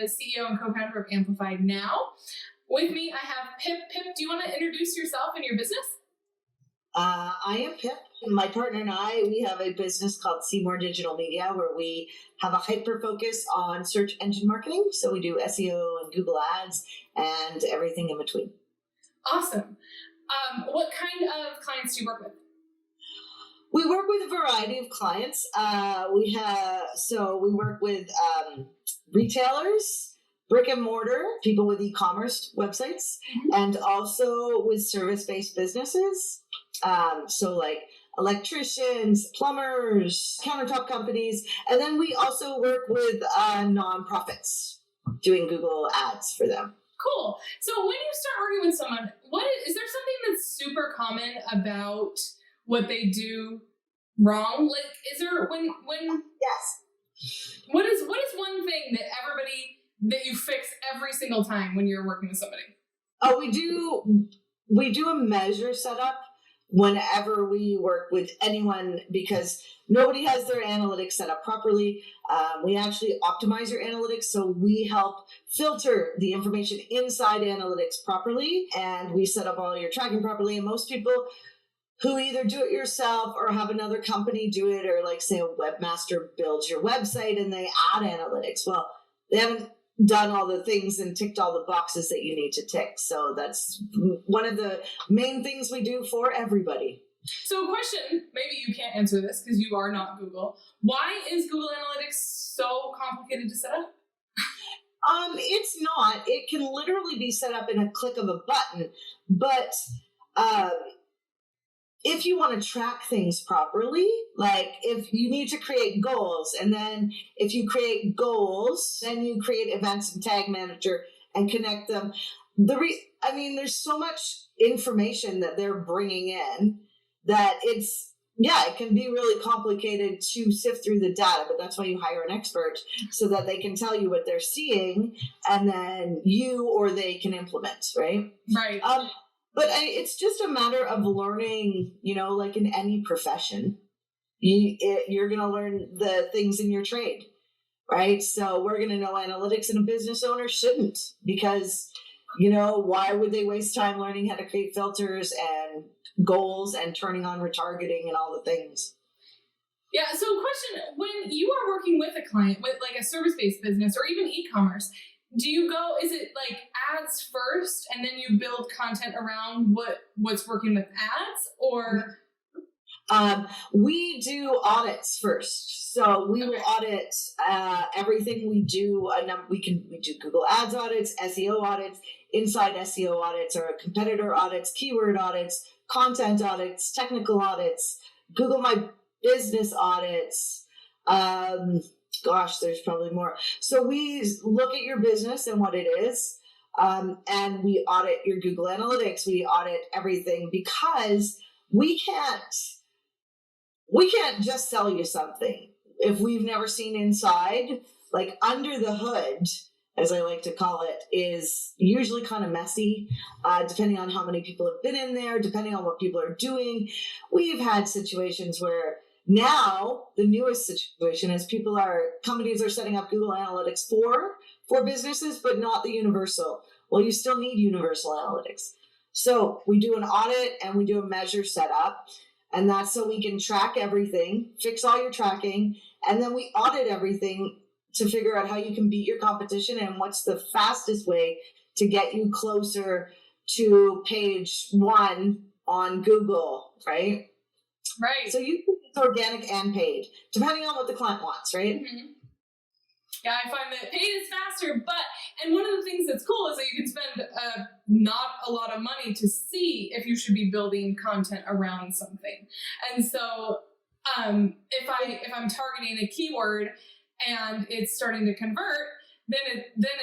CEO and co-founder of Amplified Now. With me, I have Pip. Pip, do you want to introduce yourself and your business? I am Pip. My partner and I, we have a business called Seymour Digital Media where we have a hyper focus on search engine marketing. So we do SEO and Google Ads and everything in between. Awesome. What kind of clients do you work with? We work with a variety of clients. We work with retailers, brick and mortar, people with e-commerce websites, and also with service-based businesses. So like electricians, plumbers, countertop companies. And then we also work with nonprofits doing Google Ads for them. Cool. So when you start working with someone, is there something that's super common about what they do wrong? Like, is there Yes. What is one thing that you fix every single time when you're working with somebody? Oh, we do a measure setup whenever we work with anyone because nobody has their analytics set up properly. We actually optimize your analytics, so we help filter the information inside analytics properly, and we set up all your tracking properly. And most people who either do it yourself or have another company do it, or like say a webmaster builds your website and they add analytics. Well, they haven't done all the things and ticked all the boxes that you need to tick. So that's one of the main things we do for everybody. So a question, maybe you can't answer this because you are not Google. Why is Google Analytics so complicated to set up? It's not. It can literally be set up in a click of a button, but if you want to track things properly, like if you need to create goals, and then if you create goals, then you create events and tag manager and connect them. There's so much information that they're bringing in that it can be really complicated to sift through the data, but that's why you hire an expert so that they can tell you what they're seeing and then you or they can implement, right? Right. But it's just a matter of learning, like in any profession, you're going to learn the things in your trade, right? So we're going to know analytics, and a business owner shouldn't, because, why would they waste time learning how to create filters and goals and turning on retargeting and all the things? Yeah. So question, when you are working with a client, with like a service-based business or even e-commerce, is it like ads first and then you build content around what's working with ads, or? We do audits first. So we will audit everything we do. We do Google Ads audits, SEO audits, inside SEO audits, or competitor audits, keyword audits, content audits, technical audits, Google My Business audits. There's probably more. So we look at your business and what it is, and we audit your Google Analytics. We audit everything because we can't just sell you something if we've never seen inside. Like, under the hood, as I like to call it, is usually kind of messy, depending on how many people have been in there, depending on what people are doing. We've had situations where now the newest situation is companies are setting up Google Analytics for businesses, but not the universal. Well, you still need universal analytics. So we do an audit and we do a measure setup, and that's so we can track everything, fix all your tracking, and then we audit everything to figure out how you can beat your competition and what's the fastest way to get you closer to page 1 on Google, right? Right. So you can use organic and paid, depending on what the client wants, right? Mm-hmm. Yeah, I find that paid is faster, and one of the things that's cool is that you can spend not a lot of money to see if you should be building content around something. And so if I'm targeting a keyword and it's starting to convert, then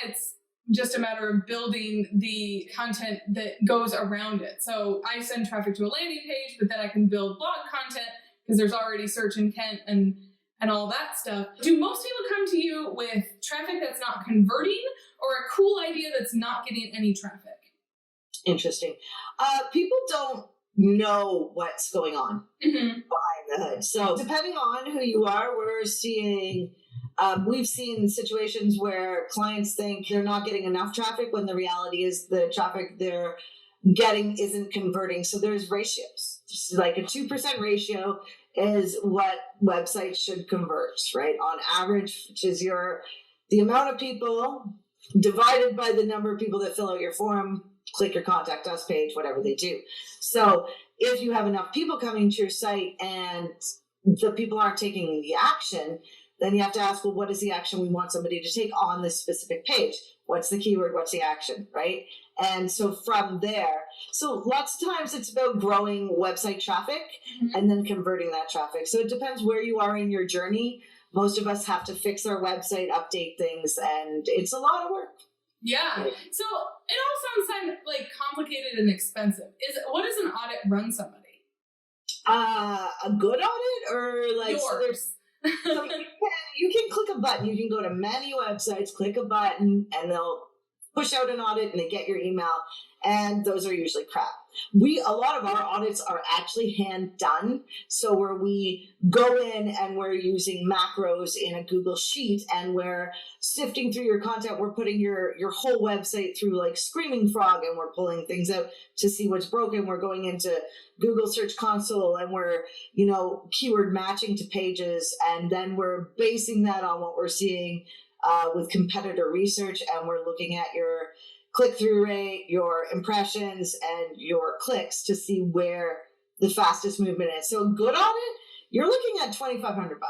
it's just a matter of building the content that goes around it. So I send traffic to a landing page, but then I can build blog content because there's already search intent and all that stuff. Do most people come to you with traffic that's not converting, or a cool idea that's not getting any traffic? Interesting. People don't know what's going on behind the hood. So depending on who you are, we're seeing We've seen situations where clients think they're not getting enough traffic when the reality is the traffic they're getting isn't converting. So there's ratios. Like a 2% ratio is what websites should convert, right? On average, which is the amount of people divided by the number of people that fill out your form, click your contact us page, whatever they do. So if you have enough people coming to your site and the people aren't taking the action, then you have to ask, well, what is the action we want somebody to take on this specific page? What's the keyword? What's the action, right? And so from there, so lots of times it's about growing website traffic and then converting that traffic. So it depends where you are in your journey. Most of us have to fix our website, update things, and it's a lot of work. Yeah. So it all sounds kind of like complicated and expensive. What does an audit run somebody? A good audit or like yours? So you can click a button. You can go to many websites, click a button, and they'll push out an audit and they get your email. And those are usually crap. A lot of our audits are actually hand done. So where we go in and we're using macros in a Google Sheet and we're sifting through your content. We're putting your whole website through like Screaming Frog and we're pulling things out to see what's broken. We're going into Google Search Console and we're, keyword matching to pages. And then we're basing that on what we're seeing with competitor research. And we're looking at your click-through rate, your impressions, and your clicks to see where the fastest movement is. So a good audit, you're looking at $2,500.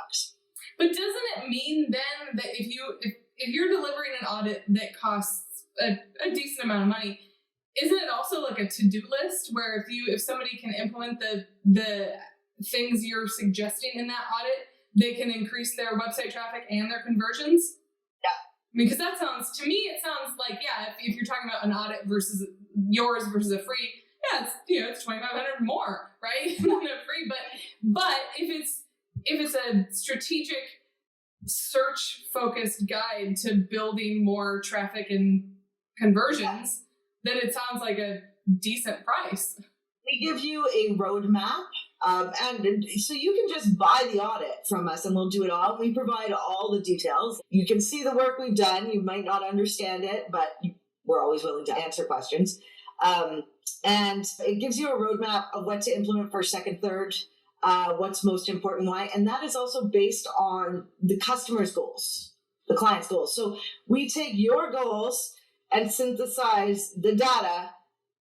But doesn't it mean then that if you're delivering an audit that costs a decent amount of money, isn't it also like a to-do list where if somebody can implement the things you're suggesting in that audit, they can increase their website traffic and their conversions? Because it sounds like, if you're talking about an audit versus yours versus a free, it's $2,500 more, right? than a free. But if it's a strategic search focused guide to building more traffic and conversions, then it sounds like a decent price. We give you a roadmap. And so you can just buy the audit from us and we'll do it all. We provide all the details. You can see the work we've done. You might not understand it, but we're always willing to answer questions. And it gives you a roadmap of what to implement first, second, third, what's most important, why. And that is also based on the customer's goals, the client's goals. So we take your goals and synthesize the data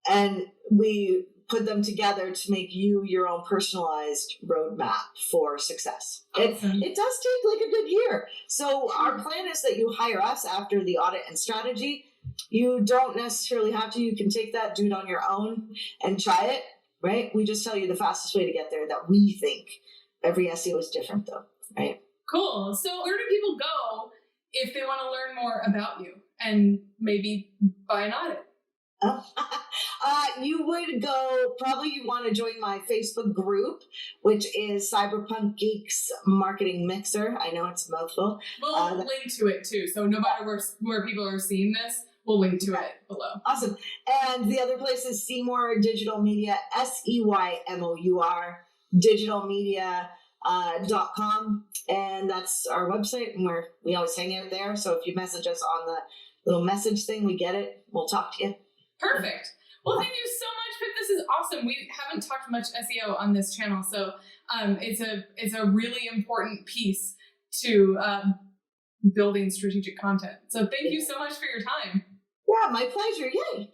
and we put them together to make you your own personalized roadmap for success. Awesome. It does take like a good year. So our plan is that you hire us after the audit and strategy. You don't necessarily have to. You can take that, do it on your own and try it, right? We just tell you the fastest way to get there that we think. Every SEO is different though, right? Cool. So where do people go if they want to learn more about you and maybe buy an audit? You would go, probably you want to join my Facebook group, which is Cyberpunk Geeks Marketing Mixer. I know it's a mouthful. We'll link to it too. So no matter where people are seeing this, we'll link to it below. Awesome. And the other place is Seymour Digital Media, SEYMOUR, digitalmedia.com. And that's our website and we always hang out there. So if you message us on the little message thing, we get it. We'll talk to you. Perfect. Well, thank you so much, Pip. This is awesome. We haven't talked much SEO on this channel, so it's a really important piece to building strategic content. So thank you so much for your time. Yeah, my pleasure. Yay.